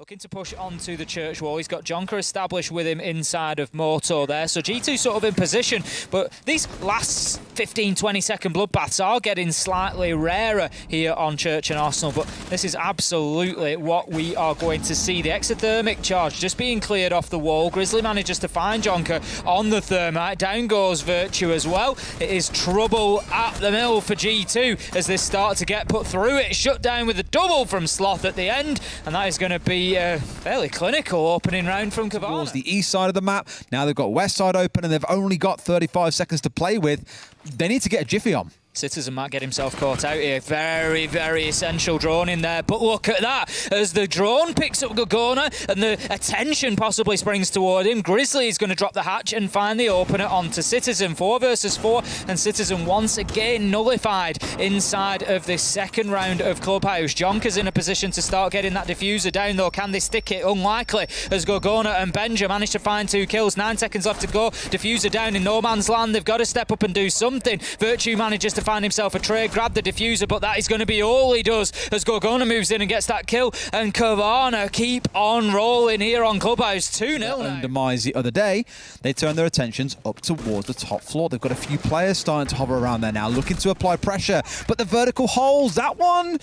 Looking to push onto the church wall. He's got Jonker established with him inside of Morto there. So G2 sort of in position. But these last 15-20 second bloodbaths are getting slightly rarer here on Church and Arsenal. But this is absolutely what we are going to see. The exothermic charge just being cleared off the wall. Grizzly manages to find Jonker on the thermite. Down goes Virtue as well. It is trouble at the mill for G2 as they start to get put through it. Shut down with a double from Sloth at the end. And that is going to be a fairly clinical opening round from Cowana. Towards the east side of the map. Now they've got west side open and they've only got 35 seconds to play with. They need to get a jiffy on. Citizen might get himself caught out here. Very, very essential drone in there. But look at that. As the drone picks up Cowana and the attention possibly springs toward him, Grizzly is going to drop the hatch and find the opener onto Citizen. 4 versus 4. And Citizen once again nullified inside of this second round of Clubhouse. Jonker's in a position to start getting that diffuser down, though. Can they stick it? Unlikely. As Cowana and Benja manage to find 2 kills. 9 seconds left to go. Diffuser down in no man's land. They've got to step up and do something. Virtue manages to find himself a trade, grab the diffuser, but that is going to be all he does as Cowana moves in and gets that kill. And Cowana keep on rolling here on Clubhouse. 2-0 now. Demise the other day, they turn their attentions up towards the top floor. They've got a few players starting to hover around there now, looking to apply pressure. But the vertical holes, that one,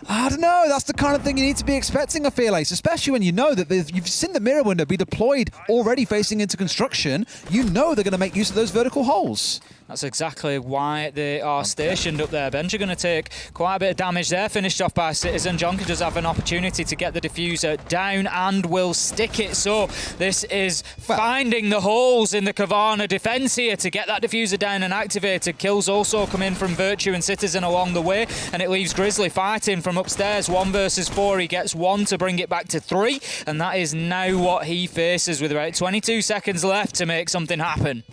I don't know. That's the kind of thing you need to be expecting, I feel, Ace, especially when you know that you've seen the mirror window be deployed already facing into construction. You know they're going to make use of those vertical holes. That's exactly why they are stationed up there. Benja going to take quite a bit of damage there, finished off by Citizen. Jonker does have an opportunity to get the diffuser down and will stick it. So this is finding the holes in the Cowana defence here to get that diffuser down and activated. Kills also come in from Virtue and Citizen along the way, and it leaves Grizzly fighting from upstairs. 1 versus 4. He gets 1 to bring it back to 3, and that is now what he faces with about 22 seconds left to make something happen.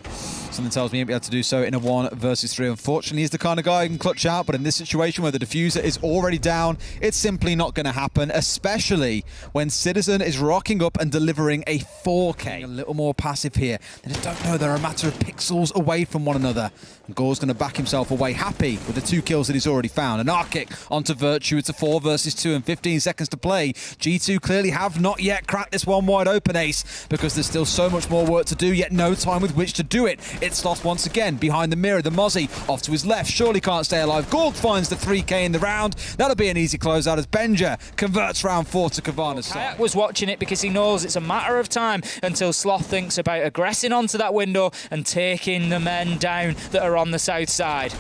Something tells me he'll be able to do so in a 1 versus 3. Unfortunately, he's the kind of guy who can clutch out, but in this situation where the diffuser is already down, it's simply not going to happen, especially when Citizen is rocking up and delivering a 4K. A little more passive here. They just don't know they're a matter of pixels away from one another. And Gore's going to back himself away, happy with the 2 kills that he's already found. An arc kick onto Virtue. It's a 4 versus 2 and 15 seconds to play. G2 clearly have not yet cracked this one wide open, Ace, because there's still so much more work to do, yet no time with which to do it. It's lost once again behind the mirror. The Mozzie off to his left. Surely can't stay alive. Gorg finds the 3K in the round. That'll be an easy closeout as Benja converts round 4 to Coawana's side. Kayak was watching it because he knows it's a matter of time until Sloth thinks about aggressing onto that window and taking the men down that are on the south side.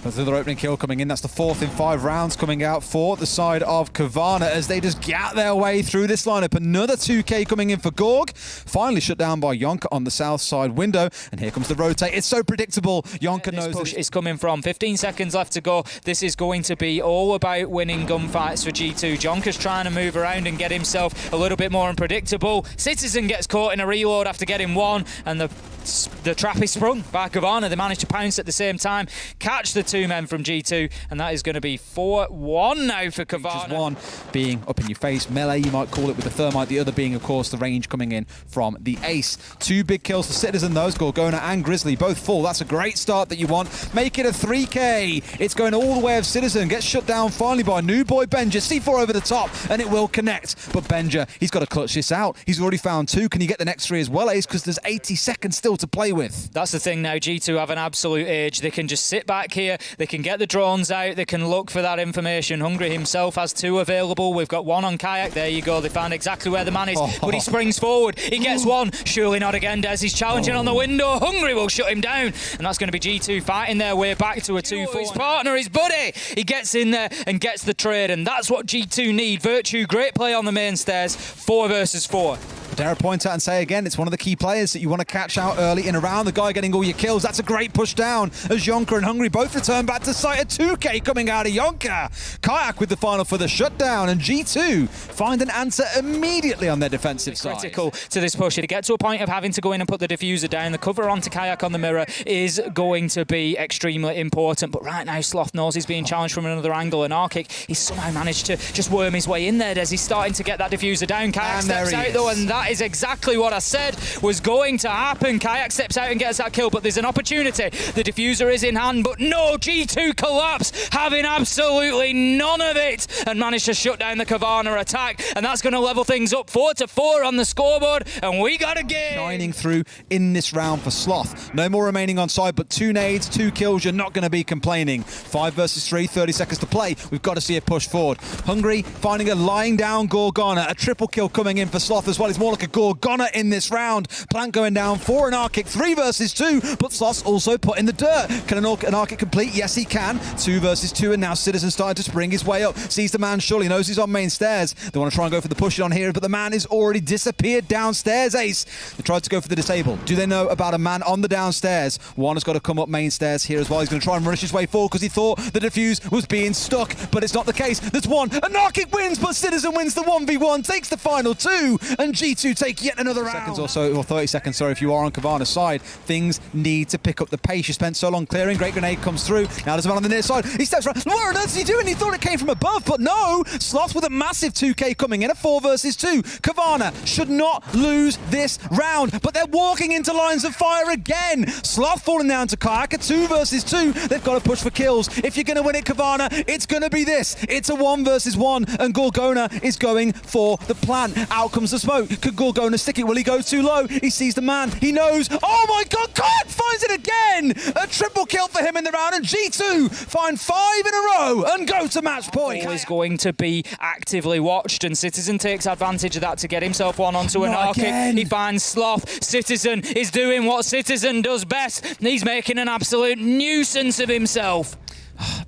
There's another opening kill coming in. That's the 4th in 5 rounds coming out for the side of Cowana as they just get their way through this lineup. Another 2K coming in for Gorg. Finally shut down by Jonker on the south side window. And here comes the rotate. It's so predictable. Jonker knows this push is coming from. 15 seconds left to go. This is going to be all about winning gunfights for G2. Jonker's trying to move around and get himself a little bit more unpredictable. Citizen gets caught in a reload after getting 1. And the trap is sprung by Cowana. They manage to pounce at the same time, catch the 2 men from G2, and that is going to be 4-1 now for Cowana. One being up in your face, melee you might call it with the thermite, the other being of course the range coming in from the ace. 2 big kills for Citizen, those Gorgona and Grizzly both full. That's a great start that you want. Make it a 3K. It's going all the way of Citizen, gets shut down finally by new boy Benja. C4 over the top and it will connect, but Benja, he's got to clutch this out. He's already found 2. Can you get the next 3 as well, Ace? Because there's 80 seconds still to play with. That's the thing now. G2 have an absolute edge. They can just sit back here. They can get the drones out. They can look for that information. Hungry himself has 2 available. We've got 1 on Kayak. There you go. They found exactly where the man is. But he springs forward. He gets 1. Surely not again, Des. He's challenging on the window. Hungry will shut him down. And that's going to be G2 fighting their way back to a 2-4. His partner, his buddy. He gets in there and gets the trade. And that's what G2 need. Virtue, great play on the main stairs. 4 versus 4. Dare I point out and say again, it's one of the key players that you want to catch out early in a round. The guy getting all your kills. That's a great push down as Jonker and Hungry both return back to site. A 2K coming out of Jonker. Kayak with the final for the shutdown, and G2 find an answer immediately on their defensive side. Critical to this push. To get to a point of having to go in and put the diffuser down, the cover onto Kayak on the mirror is going to be extremely important. But right now, Sloth knows he's being challenged from another angle. And Arkic, he's somehow managed to just worm his way in there as he's starting to get that diffuser down. Kayak steps out though, and that That is exactly what I said was going to happen. Kayak steps out and gets that kill, but there's an opportunity. The diffuser is in hand, but no, G2 collapse, having absolutely none of it, and managed to shut down the Cowana attack, and that's going to level things up 4-4 on the scoreboard, and we got a game. Shining through in this round for Sloth. No more remaining on side, but 2 nades, 2 kills, you're not going to be complaining. 5 versus 3, 30 seconds to play. We've got to see a push forward. Hungry finding a lying down Gorgana, a triple kill coming in for Sloth as well. It's more like a Gorgana in this round. Plant going down for an R-kick, 3 versus 2, but Sloth's also put in the dirt. Can an R-kick complete? Yes, he can. 2 versus 2, and now Citizen starting to spring his way up. Sees the man surely, knows he's on main stairs. They want to try and go for the push on here, but the man is already disappeared downstairs, Ace. They tried to go for the disable. Do they know about a man on the downstairs? One has got to come up main stairs here as well. He's going to try and rush his way forward because he thought the defuse was being stuck, but it's not the case. There's one. A R-kick wins, but Citizen wins the 1v1, takes the final 2, and G2 take yet another round. Seconds or so, or 30 seconds, sorry, if you are on Cowanna's side. Things need to pick up the pace. You spent so long clearing. Great grenade comes through. Now there's a man on the near side. He steps around. What on earth is he doing? He thought it came from above, but no. Sloth with a massive 2k coming in, a 4 versus 2. Cowanna should not lose this round, but they're walking into lines of fire again. Sloth falling down to Kayak, a 2 versus 2. They've got to push for kills. If you're going to win it, Cowanna, it's going to be this. It's a 1 versus 1, and Gorgona is going for the plant. Out comes the smoke. Could Gorgona stick it? Will he go too low? He sees the man. He knows. Oh my God, God finds it again. A triple kill for him in the round, and G2 find 5 in a row and go to match point. Always going to be actively watched, and Citizen takes advantage of that to get himself one onto an R-kick. He finds Sloth. Citizen is doing what Citizen does best. He's making an absolute nuisance of himself.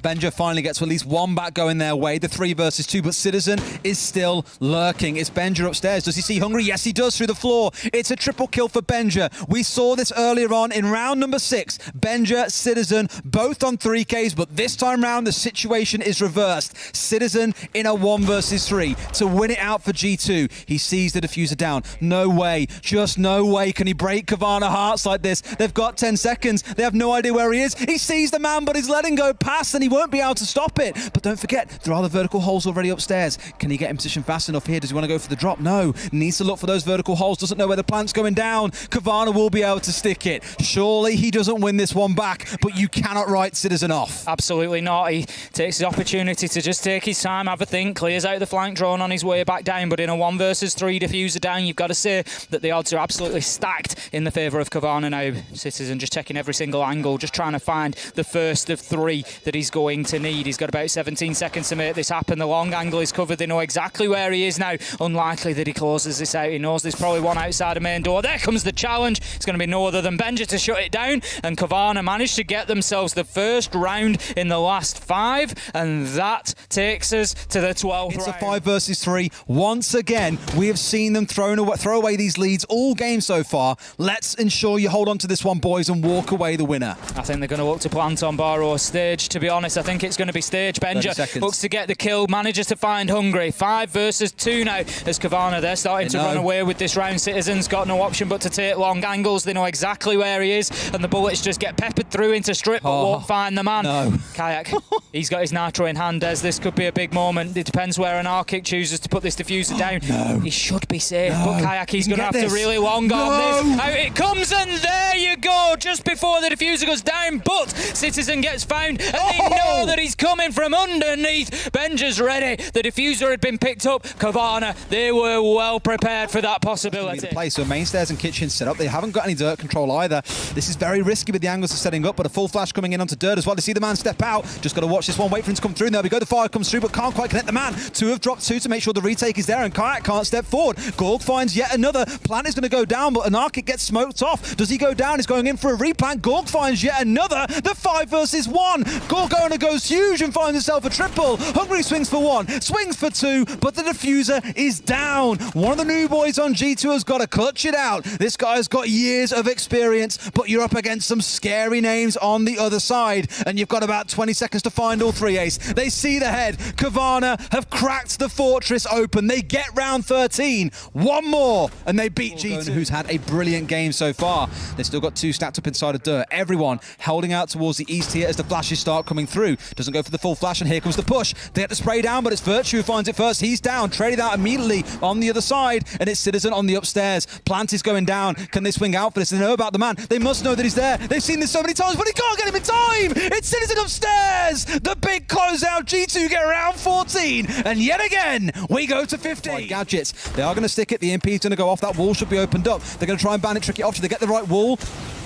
Benja finally gets at least one back going their way, the 3 versus 2, but Citizen is still lurking. It's Benja upstairs. Does he see Hungry? Yes, he does, through the floor. It's a triple kill for Benja. We saw this earlier on in round number 6. Benja, Citizen, both on 3Ks, but this time round the situation is reversed. Citizen in a 1 versus 3 to win it out for G2. He sees the diffuser down. No way, just no way can he break Cowanna hearts like this. They've got 10 seconds. They have no idea where he is. He sees the man, but he's letting go past, and he won't be able to stop it. But don't forget, there are the vertical holes already upstairs. Can he get in position fast enough here? Does he want to go for the drop? No. Needs to look for those vertical holes. Doesn't know where the plant's going down. Cowanna will be able to stick it. Surely he doesn't win this one back, but you cannot write Citizen off. Absolutely not. He takes his opportunity to just take his time, have a think, clears out the flank drone on his way back down, but in a 1 versus 3 diffuser down, you've got to say that the odds are absolutely stacked in the favour of Cowanna now. Citizen just checking every single angle, just trying to find the first of 3 that he's going to need. He's got about 17 seconds to make this happen. The long angle is covered. They know exactly where he is now. Unlikely that he closes this out. He knows there's probably one outside the main door. There comes the challenge. It's going to be no other than Benja to shut it down, and Cowanna managed to get themselves the first round in the last 5, and that takes us to the 12th round. It's a 5 versus 3. Once again, we have seen them throw away these leads all game so far. Let's ensure you hold on to this one, boys, and walk away the winner. I think they're going to look to plant on bar or stage, to be honest. I think it's going to be stage. Benja looks to get the kill, manages to find Hungry. 5 versus 2 now as Cowanna. They're starting to run away with this round. Citizen's got no option but to take long angles. They know exactly where he is, and the bullets just get peppered through into strip, but won't find the man. No. Kayak, he's got his nitro in hand, Des. This could be a big moment. It depends where an R-kick chooses to put this diffuser down. No. He should be safe, No. but Kayak, he's going to have this. to really long on this. Out it comes, and there you go, just before the diffuser goes down, but Citizen gets found, and they know that he's coming from underneath. Benja's ready. The diffuser had been picked up. Cowanna, they were well prepared for that possibility. The place, so main stairs and kitchen set up. They haven't got any dirt control either. This is very risky with the angles they're setting up, but a full flash coming in onto dirt as well. To see the man step out, just got to watch this one, wait for him to come through. There we go, the fire comes through, but can't quite connect the man. 2 have dropped 2 to make sure the retake is there, and Kayak can't step forward. Gorg finds yet another. Plant is going to go down, but an R-kick gets smoked off. Does he go down? He's going in for a replant. Gorg finds yet another. The 5 versus 1. Gorgona goes huge and finds himself a triple. Hungry swings for 1, swings for 2, but the diffuser is down. One of the new boys on G2 has got to clutch it out. This guy's got years of experience, but you're up against some scary names on the other side, and you've got about 20 seconds to find all 3, Ace. They see the head. Cowanna have cracked the fortress open. They get round 13. One more, and they beat G2, who's had a brilliant game so far. They've still got 2 stacked up inside of dirt. Everyone holding out towards the east here as the flashes start coming through. through. Doesn't go for the full flash, and here comes the push. They get the spray down, but it's Virtue who finds it first. He's down, traded out immediately on the other side, and it's Citizen on the upstairs. Plant is going down. Can they swing out for this? They know about the man. They must know that he's there. They've seen this so many times, but he can't get him in time. It's Citizen upstairs. The big closeout. G2 get around 14, and yet again, we go to 50. Gadgets. They are going to stick it. The MP is going to go off. That wall should be opened up. They're going to try and ban it. Tricky option. They get the right wall.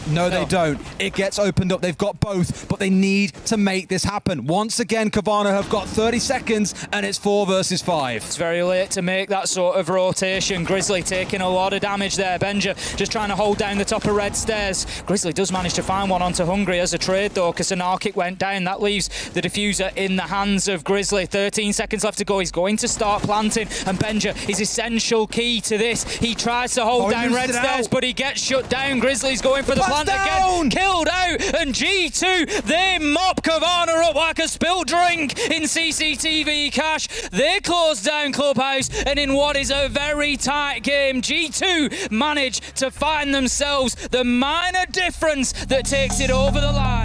No, they don't. It gets opened up. They've got both, but they need to make this happen. Once again, Cowana have got 30 seconds, and it's 4 versus 5. It's very late to make that sort of rotation. Grizzly taking a lot of damage there. Benja just trying to hold down the top of red stairs. Grizzly does manage to find one onto Hungry as a trade, though, because Anarchic went down. That leaves the Diffuser in the hands of Grizzly. 13 seconds left to go. He's going to start planting, and Benja is essential key to this. He tries to hold down red stairs, but he gets shut down. Grizzly's going for the plant again, killed out, and G2, they mop Cowana up like a spilled drink in CCTV cash. They close down Clubhouse, and in what is a very tight game, G2 manage to find themselves the minor difference that takes it over the line.